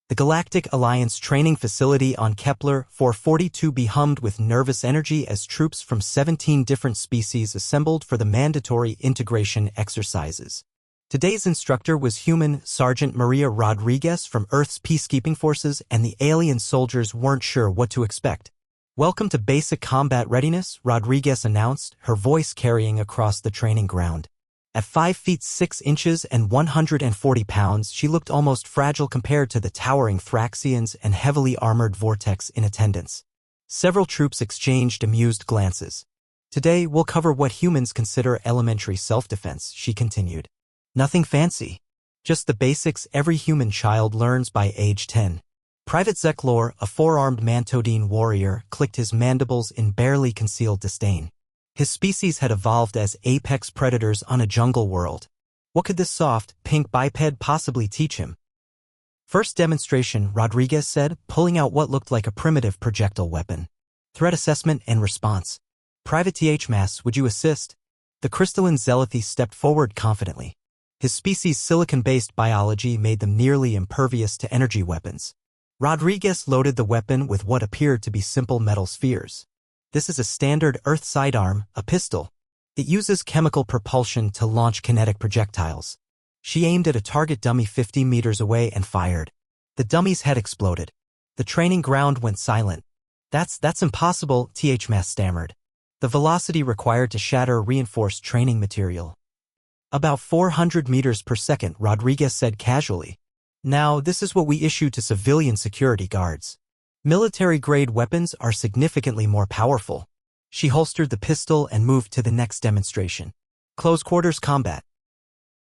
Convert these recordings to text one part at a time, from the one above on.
The Galactic Alliance training facility on Kepler 442b hummed with nervous energy as troops from 17 different species assembled for the mandatory integration exercises. Today's instructor was human Sergeant Maria Rodriguez from Earth's peacekeeping forces, and the alien soldiers weren't sure what to expect. "Welcome to basic combat readiness," Rodriguez announced, her voice carrying across the training ground. At 5 feet 6 inches and 140 pounds, she looked almost fragile compared to the towering Thraxians and heavily armored Vortex in attendance. Several troops exchanged amused glances. "Today, we'll cover what humans consider elementary self-defense," she continued. "Nothing fancy. Just the basics every human child learns by age 10. Private Zeklor, a 4-armed Mantodine warrior, clicked his mandibles in barely concealed disdain. His species had evolved as apex predators on a jungle world. What could this soft, pink biped possibly teach him? "First demonstration," Rodriguez said, pulling out what looked like a primitive projectile weapon. "Threat assessment and response. Private THMAS, would you assist?" The crystalline Zealothy stepped forward confidently. His species' silicon-based biology made them nearly impervious to energy weapons. Rodriguez loaded the weapon with what appeared to be simple metal spheres. "This is a standard Earth sidearm, a pistol. It uses chemical propulsion to launch kinetic projectiles." She aimed at a target dummy 50 meters away and fired. The dummy's head exploded. The training ground went silent. That's impossible," THMAS stammered. "The velocity required to shatter reinforced training material." "About 400 meters per second," Rodriguez said casually. "Now, this is what we issue to civilian security guards. Military-grade weapons are significantly more powerful." She holstered the pistol and moved to the next demonstration. "Close-quarters combat.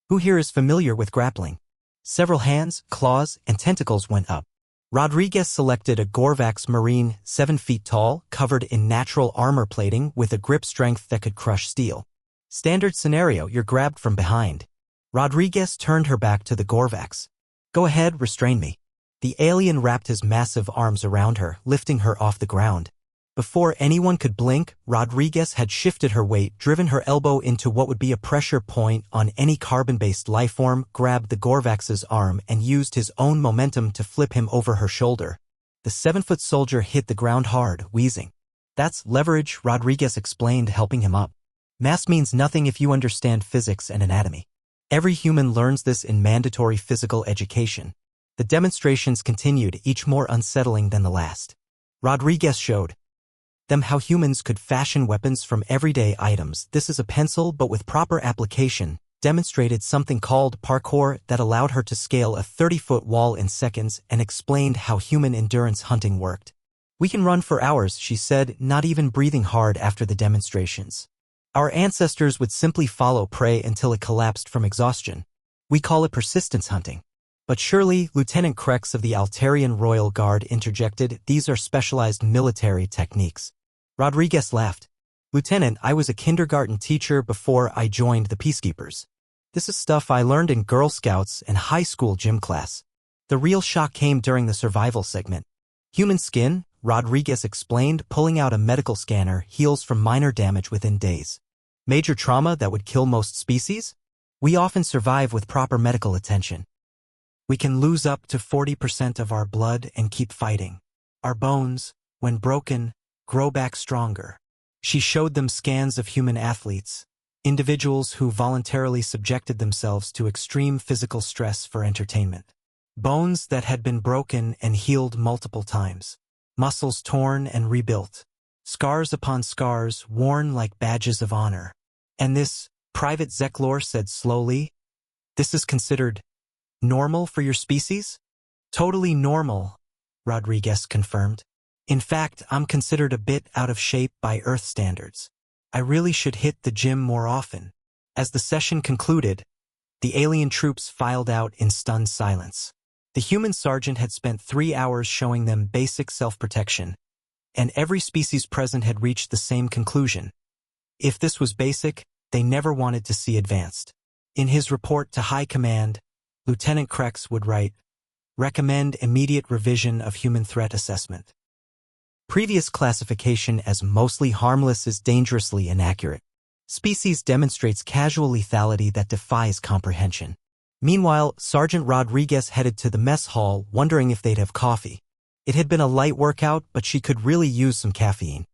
Who here is familiar with grappling?" Several hands, claws, and tentacles went up. Rodriguez selected a Gorvax Marine, 7 feet tall, covered in natural armor plating with a grip strength that could crush steel. "Standard scenario, you're grabbed from behind." Rodriguez turned her back to the Gorvax. "Go ahead, restrain me." The alien wrapped his massive arms around her, lifting her off the ground. Before anyone could blink, Rodriguez had shifted her weight, driven her elbow into what would be a pressure point on any carbon-based lifeform, grabbed the Gorvax's arm, and used his own momentum to flip him over her shoulder. The 7-foot soldier hit the ground hard, wheezing. "That's leverage," Rodriguez explained, helping him up. "Mass means nothing if you understand physics and anatomy. Every human learns this in mandatory physical education." The demonstrations continued, each more unsettling than the last. Rodriguez showed them how humans could fashion weapons from everyday items. "This is a pencil, but with proper application," demonstrated something called parkour that allowed her to scale a 30-foot wall in seconds, and explained how human endurance hunting worked. "We can run for hours," she said, not even breathing hard after the demonstrations. "Our ancestors would simply follow prey until it collapsed from exhaustion. We call it persistence hunting." "But surely," Lieutenant Krex of the Altarian Royal Guard interjected, "these are specialized military techniques." Rodriguez laughed. "Lieutenant, I was a kindergarten teacher before I joined the Peacekeepers. This is stuff I learned in Girl Scouts and high school gym class." The real shock came during the survival segment. "Human skin," Rodriguez explained, pulling out a medical scanner, "heals from minor damage within days. Major trauma that would kill most species? We often survive with proper medical attention. We can lose up to 40% of our blood and keep fighting. Our bones, when broken, grow back stronger." She showed them scans of human athletes, individuals who voluntarily subjected themselves to extreme physical stress for entertainment. Bones that had been broken and healed multiple times. Muscles torn and rebuilt. Scars upon scars worn like badges of honor. "And this," Private Zeklor said slowly, "this is considered normal for your species?" "Totally normal," Rodriguez confirmed. "In fact, I'm considered a bit out of shape by Earth standards. I really should hit the gym more often." As the session concluded, the alien troops filed out in stunned silence. The human sergeant had spent 3 hours showing them basic self-protection, and every species present had reached the same conclusion. If this was basic, they never wanted to see advanced. In his report to High Command, Lieutenant Krex would write, "Recommend immediate revision of human threat assessment. Previous classification as mostly harmless is dangerously inaccurate. Species demonstrates casual lethality that defies comprehension." Meanwhile, Sergeant Rodriguez headed to the mess hall, wondering if they'd have coffee. It had been a light workout, but she could really use some caffeine.